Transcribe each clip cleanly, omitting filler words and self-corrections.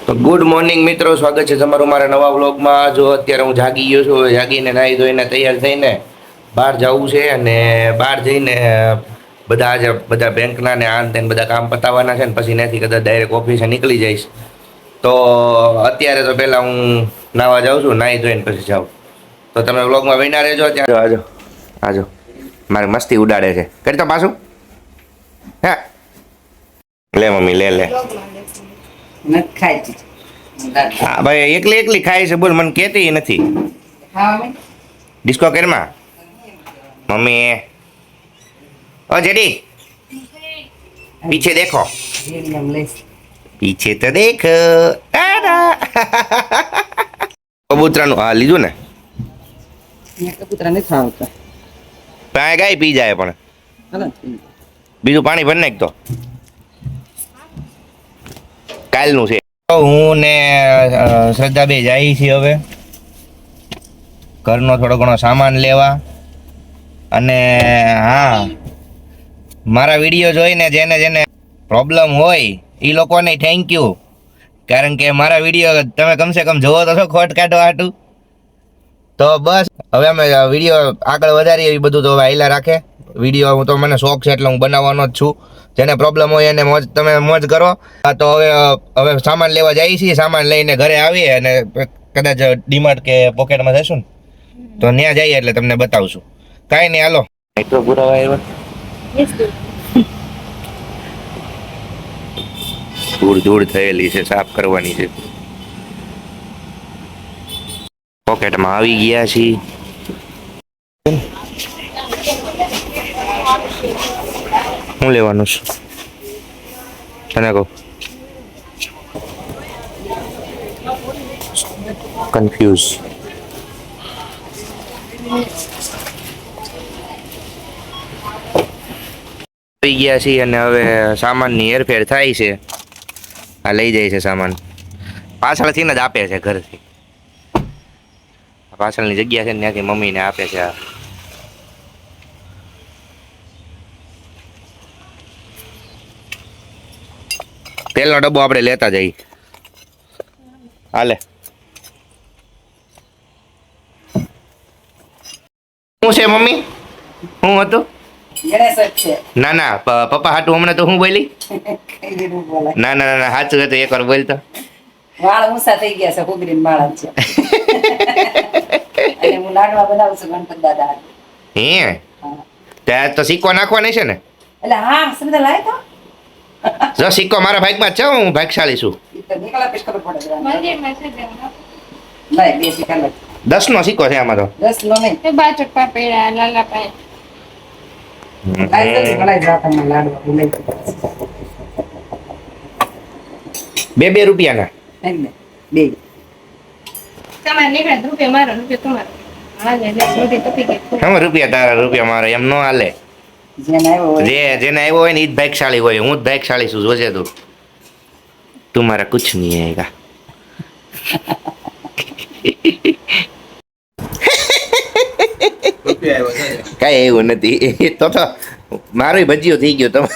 તો good morning મિત્રો, સ્વાગત છે તમારું મારા નવા વ્લોગમાં. જો અત્યારે હું જાગી ગયો છું, જાગીને નાહી ધોઈને તૈયાર થઈને બહાર જવું છે અને બહાર જઈને બધા બેંકના ને આન તેને બધા કામ પતાવવાના છે ને પછી ત્યાંથી કદાચ ડાયરેક્ટ ઓફિસે નીકળી જઈશ. તો અત્યારે તો પહેલાં હું નાહવા જાઉં છું, નાહી ધોઈને પછી જાઉં. તો તમે વ્લોગમાં બન્યા રહેજો. ત્યાં આજો મારે મસ્તી ઉડાડે છે. કરી તો પાછું હા લે મમ્મી લે હા ભાઈ, એકલી ખાય છે. બોલ, મને કહેતી નથી. ડિસ્કો કરમાં મમ્મી. ઓ જેડી, પીછે દેખો, પીછે તો દેખો. કબૂતરાનું હા લીધું ને. કબૂતરા નથી આવતા. પાણી ગાય પી જાય પણ બીજું પાણી ભરી નાખ તો. કાલનું છે. હું ને શ્રદ્ધા બે જાય છીએ હવે ઘરનો થોડો ઘણો સામાન લેવા. અને હા, મારા વિડીયો જોઈને જેને પ્રોબ્લેમ હોય એ લોકોને થેન્ક યુ, કારણ કે મારા વિડીયો તમે કમસે કમ જોવો તો છો ખોટ કાઢવા હાટું. તો બસ હવે અમે વિડીયો આગળ વધારીએ એ બધું તો હવે હાઈલા રાખે વિડીયો. હું તો મને શોખ છે એટલે હું બનાવવાનો જ છું. જેને પ્રોબ્લેમ હોય એને તમે મોજ કરો. તો હવે સામાન લેવા જઈએ છીએ. સામાન લઈને ઘરે આવીએ અને કદાચ ડીમાર્ટ કે પોકેટમાં જઈશું ને તો ત્યાં જઈએ એટલે તમને બતાવશું. કાંઈ નહીં, હાલો. એટલો પુરાવા આવ્યો. ધૂળ થયેલી છે, સાફ કરવાની છે. પોકેટમાં આવી ગયા છીએ. શું લેવાનું છે તને કહું? કન્ફ્યુઝ. આવી ગયા છીએ અને હવે સામાનની હેરફેર થાય છે. આ લઈ જાય છે સામાન, પાછળથી જ આપે છે ઘરથી. પાછળની જગ્યા છે ને ત્યાંથી મમ્મીને આપે છે. આ તેલનો ડબ્બો આપણે લેતા જઈએ. હાલે. શું છે મમ્મી? શું હતું? ના ના, પપ્પા હાટું હમણાં તો હું બોલી. ના ના ના, સાચું હતું. એક વાર બોલતો. વાળ ઊંચા થઈ ગયા છે, કુબરીન વાળ છે. અને હું લાડવા બનાવું છું ગણપત દાદા. હે ત્યાં તો સિક્કો નાખવાની છે ને? એટલે હા, સમજા લાય તો. જો સિક્કો મારા ભાગમાં જ છે, હું ભાગશાળી છું. 10 નો સિક્કો છે આમાં તો. 10 નો નહીં. એ બાચક પાપેડા લાલા પાય. બે રૂપિયાના. બે. તમારે નીકળે રૂપિયા મારો, રૂપિયા તમારો. હા લે મોટી ટપી ગઈ. હમ રૂપિયા તારા, રૂપિયા મારા, એમ નો હાલે. જેને આવ્યો હોય ને ઈ જ ભાગશાળી હોય. હું જ ભાગશાળી છું, જોજે તું. તુમારા કુછ નહીં આયેગા. કઈ એવું નથી. તો મારું ભજીયો થઈ ગયો.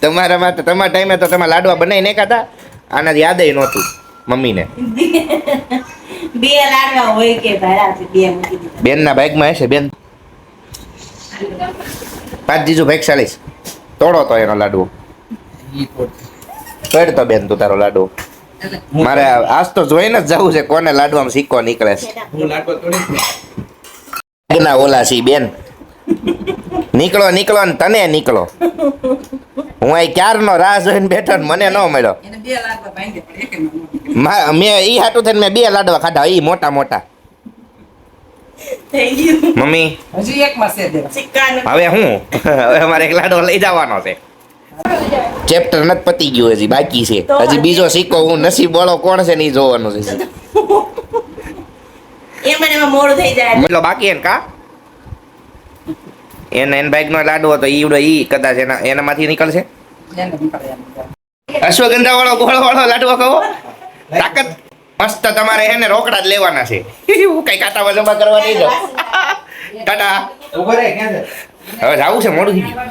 તમારામાં તમારા ટાઈમે તો તમે લાડવા બનાવી નાખ્યા હતા. આનાથી યાદ નહોતું મમ્મીને. બે લાડવા હોય કે બે બેન ના ભાગમાં હશે. બેન 5 દીધું ભાગશાળી. તોડો તો એનો લાડવો. તોડ તો બેન તું તારો લાડવો. મારે આજ તો જોઈને જ જવું છે કોને લાડવામાં સિક્કો નીકળે છે. ના ઓલા સી બેન, નીકળો ને તને નીકળો. હું અહીં ક્યારનો રાહ જોઈને બેઠો ને મને ન મળ્યો. મેં ઈ હાટું થઈને મેં 2 લાડવા ખાધા. ઈ મોટા મોટા. મમ્મી હજી એક માં છે. હવે હું હવે અમારે એક લાડવો લઈ જવાનો છે. ચેપ્ટર નથી પતી ગયું, હજી બાકી છે. હજી બીજો સિક્કો હું નસીબ વાળો કોણ છે ને ઈ જોવાનું છે. એમાં મોડું થઈ જાય મતલબ બાકી એને કા એન બાઈક નો લાડવો તો ઈ કદાચ એનામાંથી નીકળશે. અશ્વગંધા વાળો ગોળ વાળો લાડવો કહો. તાકાત મસ્ત. તમારે એને રોકડા જ લેવાના છે. કઈ કાંટામાં જમા કરવા નહીં જાવ. ટાટા. હવે જાવું છે, મોડું થઈ ગયું.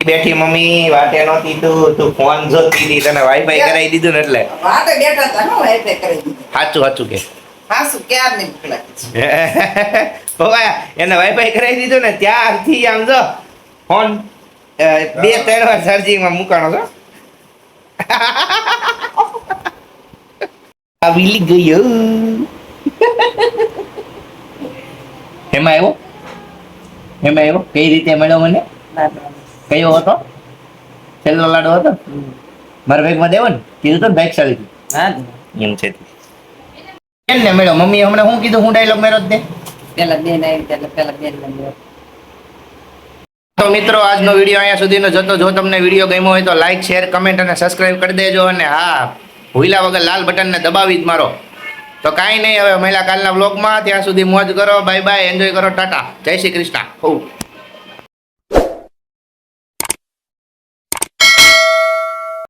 બેઠી મમ્મી વાટે નહોતી તું ફોન જોતી હતી તને વાઈફાઈ કરાવી દીધું ને એટલે વાતે બેઠા હતા હું એટલે કરી દીધું સાચું સાચું કે હાસુ ક્યાં નહીં મોકલાય પપ્પા એને વાઈફાઈ કરાવી દીધું ને ત્યારથી આમ જો ફોન 2-3 વાર ચાર્જિંગમાં મૂકાણો છો આવી ગયો એમાં આવ્યો કઈ રીતે મળ્યો મને કયો હતો છેલ્લો લાડો હતો મારા બેગમાં દેવો ને કીધું તો બેગ ચાલી એમ છે કેમ ને મેળો મમ્મી હમણાં શું કીધું હું ડાયલોગ મેળો જ દે પેલા બેન આવી એટલે પેલા બેન લઈ તો મિત્રો આજનો વિડીયો અહીંયા સુધીનો જતો જો તમને વિડીયો ગમ્યો હોય તો લાઈક શેર કમેન્ટ અને સબસ્ક્રાઇબ કરી દેજો અને હા ભૂલ્યા વગર લાલ બટનને દબાવી જ મારો તો કાંઈ નહીં હવે મહિલા કાલના વ્લોગમાં ત્યાં સુધી મોજ કરો બાય બાય એન્જોય કરો ટાટા જય શ્રી કૃષ્ણ